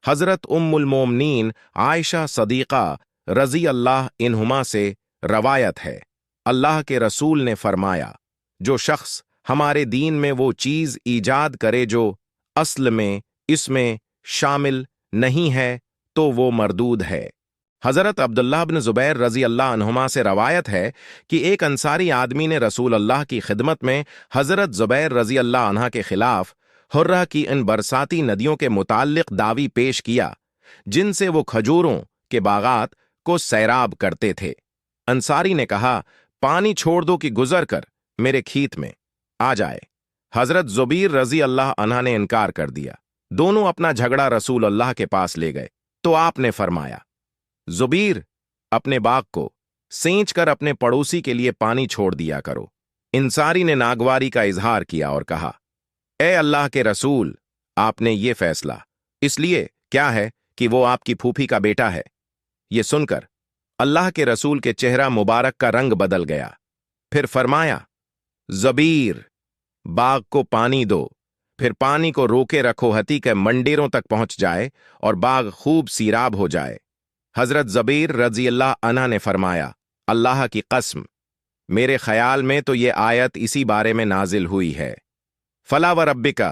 हज़रत उम्मुल मोमिनीन आयशा सदीक़ा रज़ी अल्लाह इन्हुमा से रवायत है, अल्लाह के रसूल ने फरमाया, जो शख्स हमारे दीन में वो चीज़ ईजाद करे जो अस्ल में इसमें शामिल नहीं है तो वो मरदूद है। हज़रत अब्दुल्लाह बिन ज़ुबैर रज़ी अल्लाह अन्हुमा से रवायत है कि एक अंसारी आदमी ने रसूल अल्लाह की खिदमत में हज़रत ज़ुबैर रज़ी अल्लाह अन्हा के खिलाफ हुर्रा की इन बरसाती नदियों के मुताल्लिक दावी पेश किया जिनसे वो खजूरों के बागात को सैराब करते थे। अंसारी ने कहा, पानी छोड़ दो कि गुजर कर मेरे खीत में आ जाए। हज़रत ज़ुबैर रज़ी अल्लाह अन्हा ने इनकार कर दिया। दोनों अपना झगड़ा रसूल अल्लाह के पास ले गए तो आपने फरमाया, ज़ुबैर, अपने बाग को सींच कर अपने पड़ोसी के लिए पानी छोड़ दिया करो। इंसारी ने नागवारी का इजहार किया और कहा, ए अल्लाह के रसूल, आपने ये फैसला इसलिए क्या है कि वो आपकी फूफी का बेटा है। ये सुनकर अल्लाह के रसूल के चेहरा मुबारक का रंग बदल गया। फिर फरमाया, ज़ुबैर, बाग को पानी दो, फिर पानी को रोके रखो हती के मंडेरों तक पहुंच जाए और बाग खूब सीराब हो जाए। हज़रत ज़ुबैर रज़ी अल्लाह अन्हा ने फरमाया, अल्लाह की कसम, मेरे ख्याल में तो ये आयत इसी बारे में नाजिल हुई है। फला व रब्बिका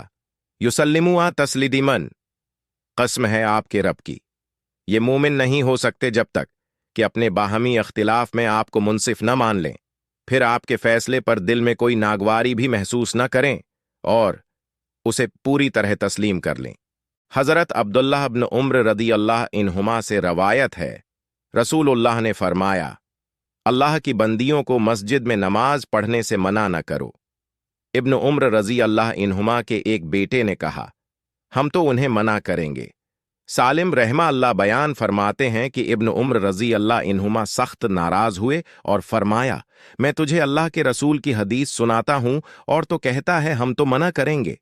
युसल्लिमुआ तस्लीमन, कसम है आपके रब की, ये मोमिन नहीं हो सकते जब तक कि अपने बाहमी अख्तिलाफ में आपको मुंसिफ न मान लें, फिर आपके फैसले पर दिल में कोई नागवारी भी महसूस न करें और उसे पूरी तरह तस्लीम कर लें। हज़रत अब्दुल्लाह इब्न उम्र रदी अल्लाह इन्हुमा से रवायत है, रसूलुल्लाह ने फरमाया, अल्लाह की बंदियों को मस्जिद में नमाज पढ़ने से मना न करो। इब्न उम्र रज़ी अल्लाह इन्हुमा के एक बेटे ने कहा, हम तो उन्हें मना करेंगे। सालिम रहमा अल्लाह बयान फरमाते हैं कि इब्न उम्र रज़ी अल्लाह इन्हुमा सख्त नाराज हुए और फरमाया, मैं तुझे अल्लाह के रसूल की हदीस सुनाता हूं और तो कहता है हम तो मना करेंगे।